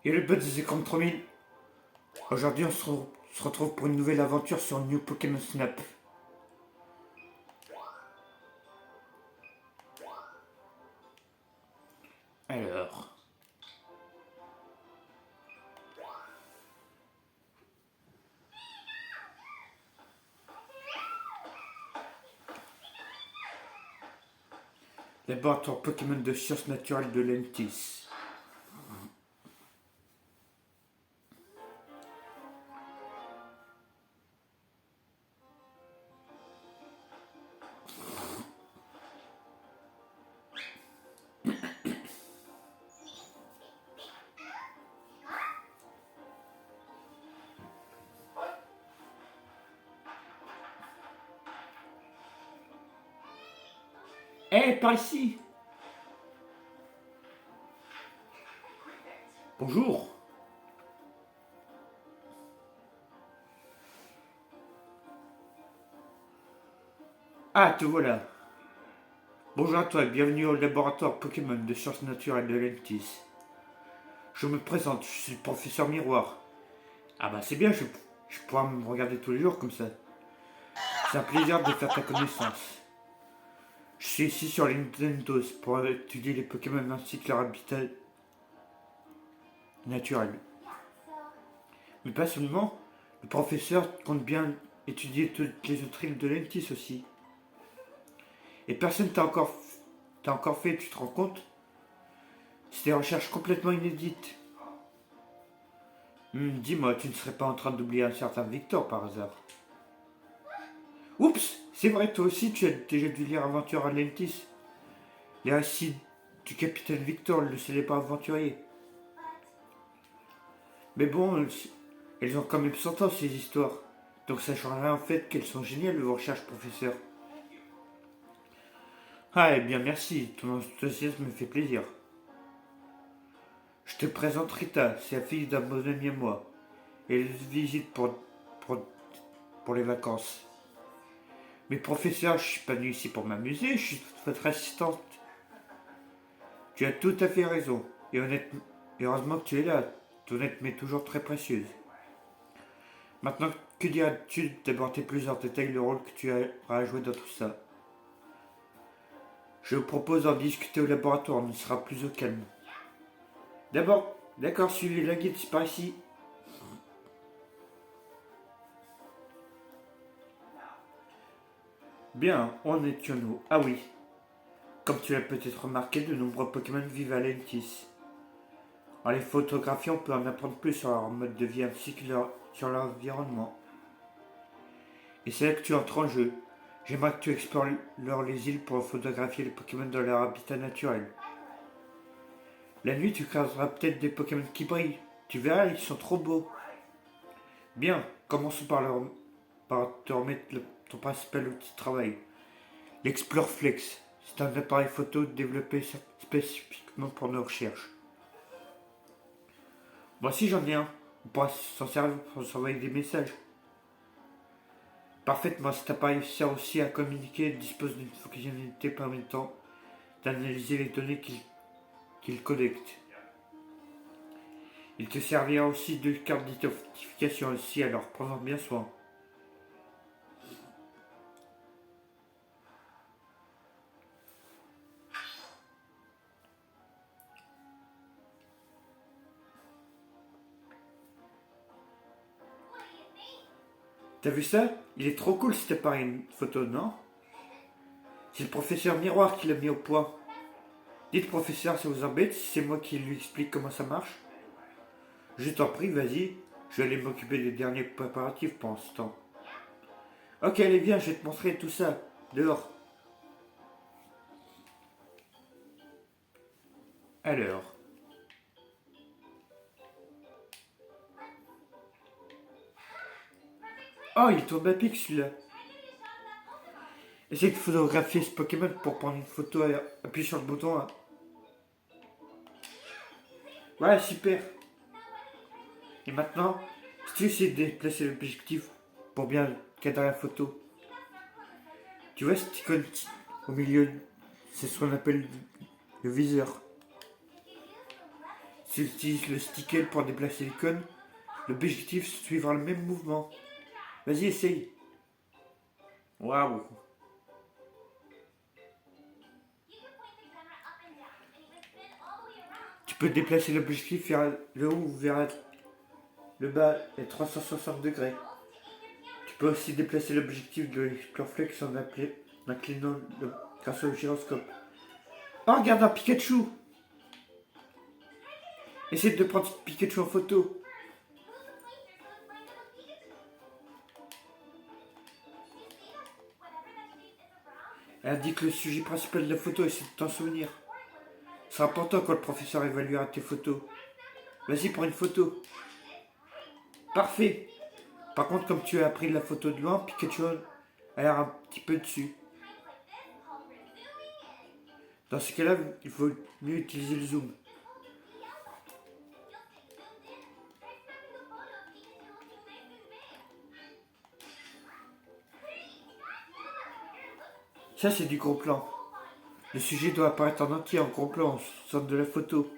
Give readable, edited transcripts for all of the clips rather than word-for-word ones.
Et le buzz des écrans de 3000. Aujourd'hui, se retrouve pour une nouvelle aventure sur New Pokémon Snap. Alors. Laboratoire Pokémon de sciences naturelles de Lentis. Hé, par ici. Bonjour. Ah, te voilà. Bonjour à toi et bienvenue au laboratoire Pokémon de sciences naturelles de Lentis. Je me présente, je suis le professeur Miroir. Ah bah c'est bien, je pourrais me regarder tous les jours comme ça. C'est un plaisir de faire ta connaissance. Je suis ici sur les Nintendos pour étudier les Pokémon ainsi que leur habitat naturel. Mais pas seulement, le professeur compte bien étudier toutes les autres îles de Lentis aussi. Et personne t'a encore fait, tu te rends compte? C'est des recherches complètement inédites. Dis-moi, tu ne serais pas en train d'oublier un certain Victor par hasard? Oups, c'est vrai, toi aussi tu as déjà dû lire Aventure à Lentis. Les récits du capitaine Victor, le célèbre aventurier. Mais bon, elles ont quand même 100 ans ces histoires. Donc ça change rien en fait qu'elles sont géniales vos recherches, professeur. Ah, eh bien merci, ton enthousiasme me fait plaisir. Je te présente Rita, c'est la fille d'un bon ami à moi. Elle visite pour, pour les vacances. Mais professeur, je suis pas venu ici pour m'amuser, je suis votre assistante. Tu as tout à fait raison. Et heureusement que tu es là. Ton aide m'est toujours très précieuse. Maintenant, que diras-tu d'aborder plus en détail le rôle que tu auras à jouer dans tout ça? Je vous propose d'en discuter au laboratoire, on y sera plus au calme. D'abord, d'accord, suivez la guide, c'est par ici. Bien, on est nous. Ah oui, comme tu l'as peut-être remarqué, de nombreux Pokémon vivent à Lentis. En les photographiant, on peut en apprendre plus sur leur mode de vie ainsi que sur leur environnement. Et c'est là que tu entres en jeu. J'aimerais que tu explores les îles pour photographier les Pokémon dans leur habitat naturel. La nuit, tu croiseras peut-être des Pokémon qui brillent. Tu verras, ils sont trop beaux. Bien, commençons par te remettre ton principal outil de travail. L'Explore Flex. C'est un appareil photo développé spécifiquement pour nos recherches. Voici, j'en ai un. On pourra s'en servir pour s'envoyer des messages. Parfaitement, cet appareil sert aussi à communiquer et dispose d'une fonctionnalité permettant d'analyser les données qu'il collecte. Il te servira aussi de carte d'identification aussi, alors prends-en bien soin. T'as vu ça? Il est trop cool cet appareil photo, non? C'est le professeur Miroir qui l'a mis au point. Dites professeur, ça vous embête si c'est moi qui lui explique comment ça marche? Je t'en prie, vas-y. Je vais aller m'occuper des derniers préparatifs pendant ce temps. Ok, allez, viens, je vais te montrer tout ça. Dehors. Alors. Oh, il tourne à pic celui-là. Essaye de photographier ce Pokémon pour prendre une photo. Appuie sur le bouton. Hein. Ouais, super. Et maintenant, si tu essaies de déplacer l'objectif pour bien cadrer la photo, tu vois cette icône au milieu, c'est ce qu'on appelle le viseur. Si tu utilises le sticker pour déplacer l'icône, l'objectif suivra le même mouvement. Vas-y, essaye. Waouh. Tu peux déplacer l'objectif vers le haut ou vers le bas et 360 degrés. Tu peux aussi déplacer l'objectif de l'Exploreflex en inclinant grâce au gyroscope. Oh, regarde un Pikachu. Essaye de prendre Pikachu en photo. Elle indique le sujet principal de la photo et c'est de t'en souvenir. C'est important quand le professeur évaluera tes photos. Vas-y, prends une photo. Parfait. Par contre, comme tu as pris la photo de loin, Pikachu a l'air un petit peu dessus. Dans ce cas-là, il faut mieux utiliser le zoom. Ça, c'est du gros plan. Le sujet doit apparaître en entier en gros plan, au centre de la photo.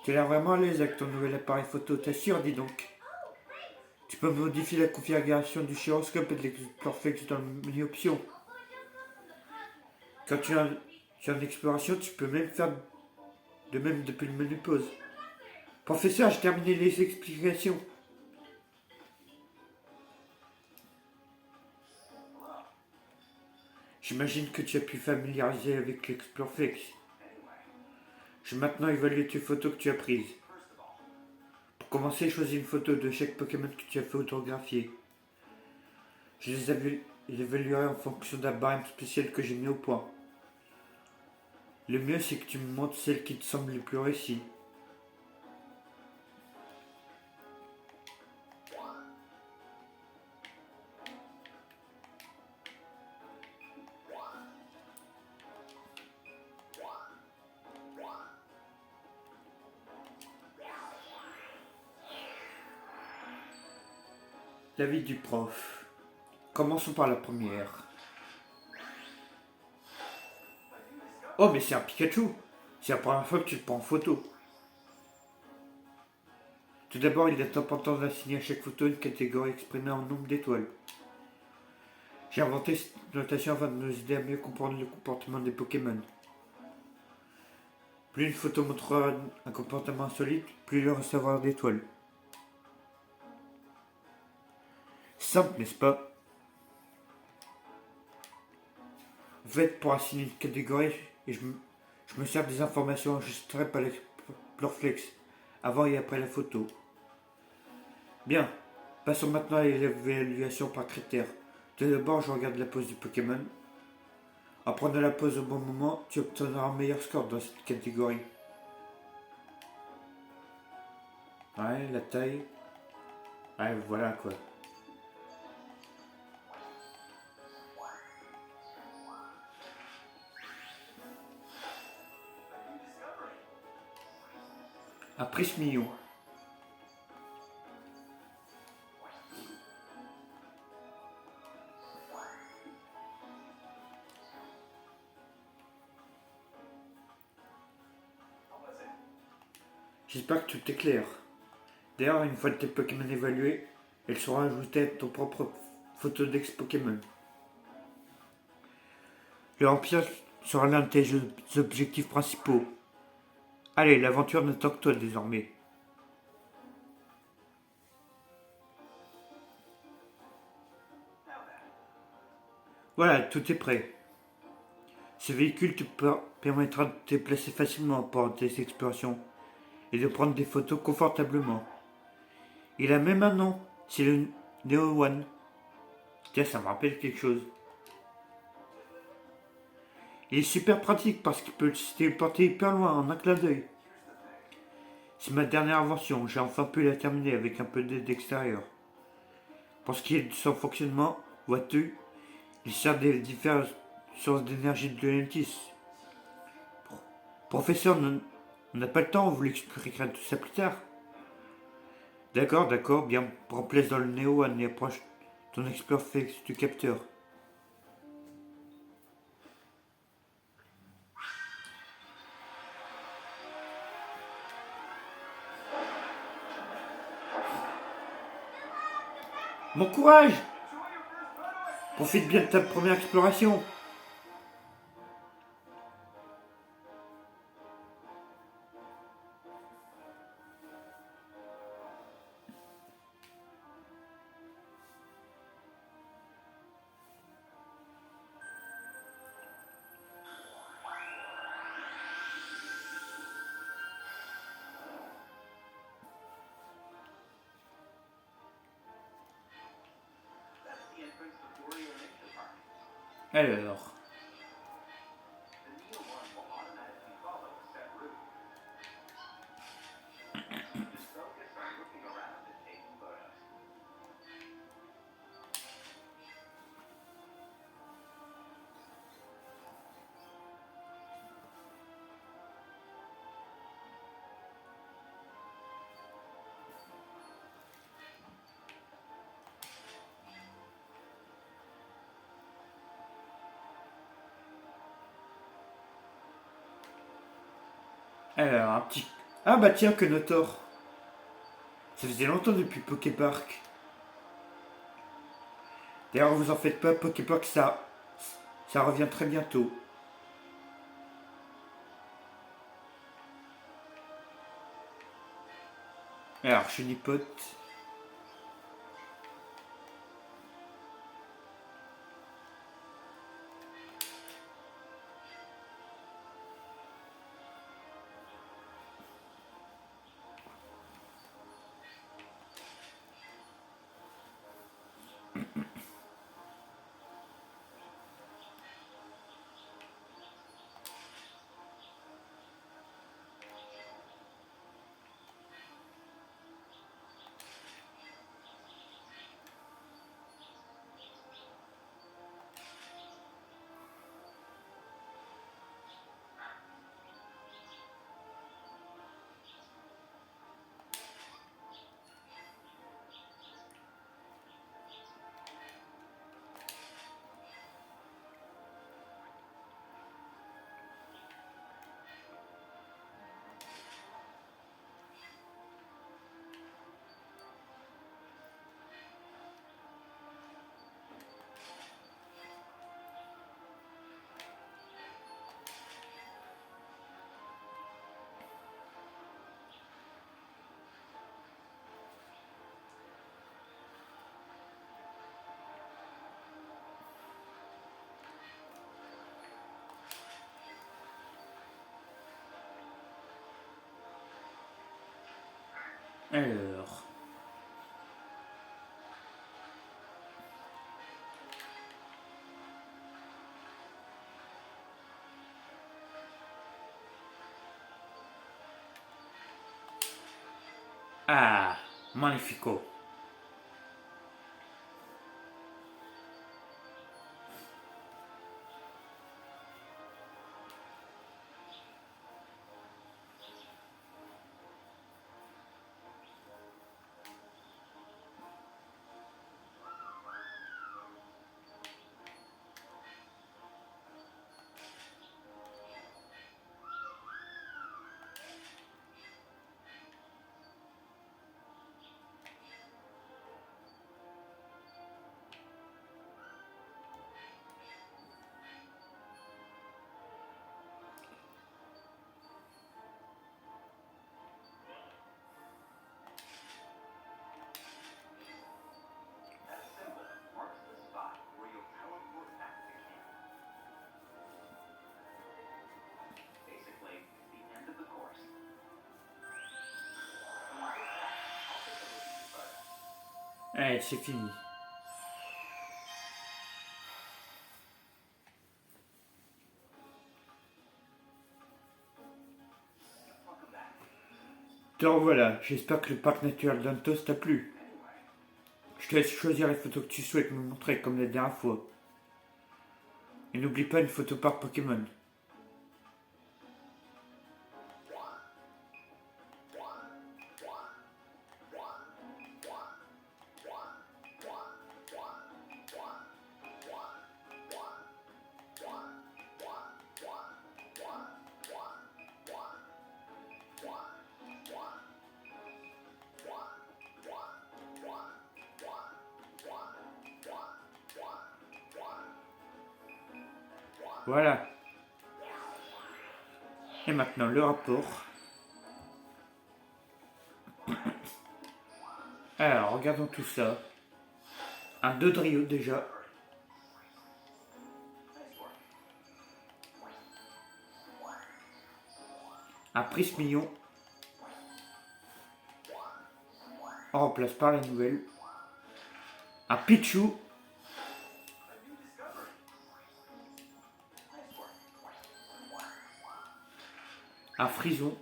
Tu as l'air vraiment à l'aise avec ton nouvel appareil photo, t'assures, dis donc. Tu peux modifier la configuration du gyroscope et de l'Exploreflex dans le menu options. Quand tu es en exploration, tu peux même faire de même depuis le menu pause. Professeur, j'ai terminé les explications. J'imagine que tu as pu familiariser avec l'Exploreflex. Je vais maintenant évaluer tes photos que tu as prises. Pour commencer, choisis une photo de chaque Pokémon que tu as photographié. Je les évaluerai en fonction d'un barème spécial que j'ai mis au point. Le mieux, c'est que tu me montres celles qui te semblent les plus réussies. L'avis du prof. Commençons par la première. Oh, mais c'est un Pikachu. C'est la première fois que tu te prends en photo. Tout d'abord, il est important d'assigner à chaque photo une catégorie exprimée en nombre d'étoiles. J'ai inventé cette notation afin de nous aider à mieux comprendre le comportement des Pokémon. Plus une photo montrera un comportement insolite, plus il recevra d'étoiles. Simple, n'est-ce pas? En fait, pour assigner une catégorie, je me sers des informations enregistrées par l'Exploreflex, avant et après la photo. Bien, passons maintenant à l'évaluation par critères. Tout d'abord, je regarde la pose du Pokémon. En prenant la pose au bon moment, tu obtiendras un meilleur score dans cette catégorie. Ouais, la taille. Ouais, voilà quoi. Un Prismillon. J'espère que tout est clair. D'ailleurs, une fois tes Pokémon évalués, elles seront ajoutées à ton propre photo d'ex-Pokémon. Le Empire sera l'un de tes objectifs principaux. Allez, l'aventure n'attend que toi désormais. Voilà, tout est prêt. Ce véhicule te permettra de te déplacer facilement pendant tes explorations et de prendre des photos confortablement. Il a même un nom, c'est le Neo One. Tiens, ça me rappelle quelque chose. Il est super pratique parce qu'il peut se téléporter hyper loin en un clin d'œil. C'est ma dernière invention, j'ai enfin pu la terminer avec un peu d'aide extérieure. Pour ce qui est de son fonctionnement, vois-tu, il sert des différentes sources d'énergie de l'Atlantis. Professeur, on n'a pas le temps, on vous l'expliquera tout ça plus tard. D'accord, bien, prends place dans le Neo One et approche ton Exploreflex du capteur. Bon courage! Profite bien de ta première exploration. Alors, un petit... Ah bah tiens, que Notor. Ça faisait longtemps depuis Poképark. D'ailleurs, vous en faites pas, Poképark, ça revient très bientôt. Alors, Chenipote. Alors... Ah, magnifico. Eh, c'est fini. Te revoilà, j'espère que le parc naturel d'Antos t'a plu. Je te laisse choisir les photos que tu souhaites me montrer comme la dernière fois. Et n'oublie pas une photo par Pokémon. Voilà. Et maintenant le rapport. Alors, regardons tout ça. Un Dodrio déjà. Un Prismillon. On remplace par la nouvelle. Un Pichu. Un Frison.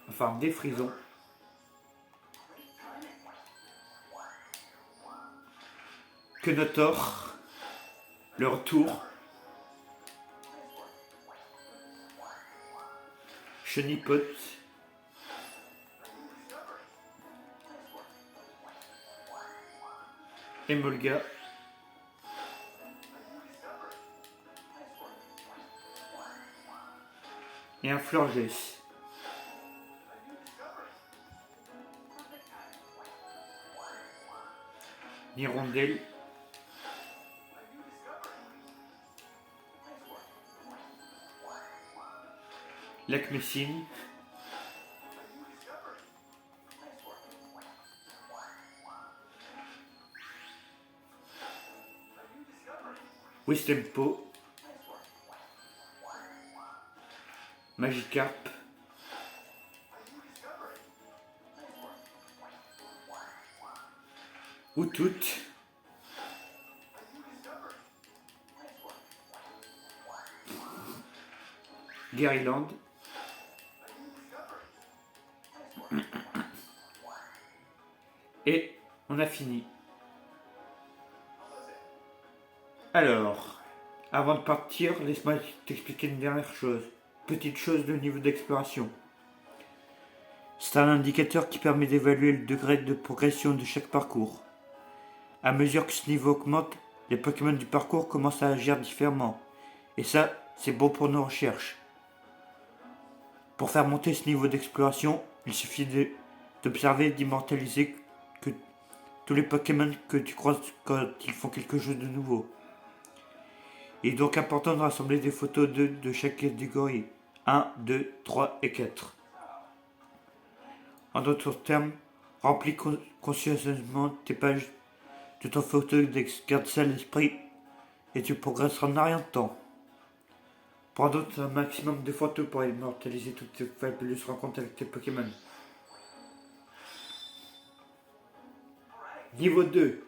Enfin, des Frisons. Kenotor. Le retour. Chenipot. Emolga. Et un Florges. Hirondelle. Lac-Messine. Wistempo. Magikarp. Outout. Garyland. Et on a fini. Alors, avant de partir, laisse-moi t'expliquer une dernière chose. Petite chose de niveau d'exploration. C'est un indicateur qui permet d'évaluer le degré de progression de chaque parcours. À mesure que ce niveau augmente, les Pokémon du parcours commencent à agir différemment. Et ça, c'est bon pour nos recherches. Pour faire monter ce niveau d'exploration, il suffit d'observer et d'immortaliser que tous les Pokémon que tu croises quand ils font quelque chose de nouveau. Il est donc important de rassembler des photos de chaque catégorie. 1, 2, 3 et 4. En d'autres termes, remplis consciencieusement tes pages de ton photodex, garde ça à l'esprit et tu progresseras en rien de temps. Prends donc un maximum de photos pour immortaliser toutes tes fabuleuses rencontres avec tes Pokémon. Niveau 2.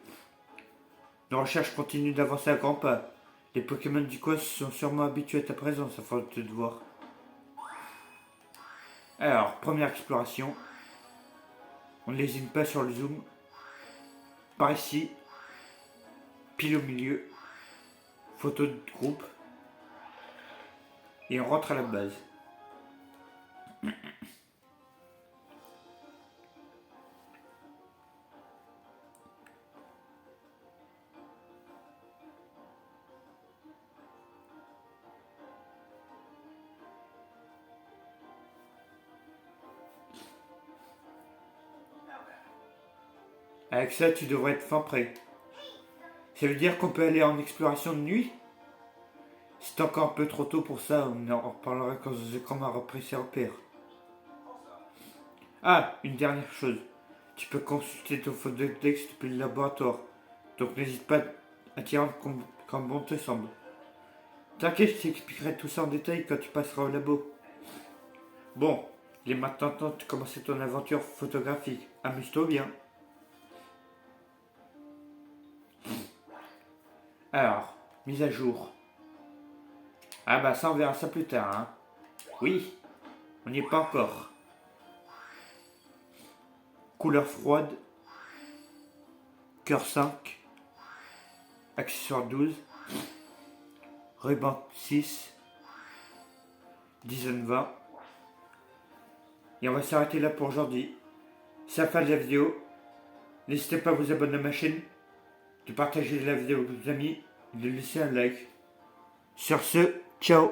Nos recherches continuent d'avancer à grands pas. Les Pokémon du coin sont sûrement habitués à ta présence afin de te voir. Alors, première exploration. On ne lésine pas sur le zoom. Par ici. Pile au milieu. Photo de groupe. Et on rentre à la base. Avec ça, tu devrais être fin prêt. Ça veut dire qu'on peut aller en exploration de nuit? C'est encore un peu trop tôt pour ça, on en reparlera quand The Chrome a repris ses repères. Ah, une dernière chose. Tu peux consulter ton photodex depuis le laboratoire. Donc n'hésite pas à t'y rendre comme bon te semble. T'inquiète, je t'expliquerai tout ça en détail quand tu passeras au labo. Bon, il est maintenant temps de commencer ton aventure photographique. Amuse-toi bien. Alors, mise à jour. Ah bah ça on verra ça plus tard, hein. Oui, on n'y est pas encore. Couleur froide. Cœur 5. Accessoire 12. Ruban 6. Dizaine 20. Et on va s'arrêter là pour aujourd'hui. C'est la fin de la vidéo. N'hésitez pas à vous abonner à ma chaîne, de partager la vidéo avec vos amis et de laisser un like. Sur ce, ciao.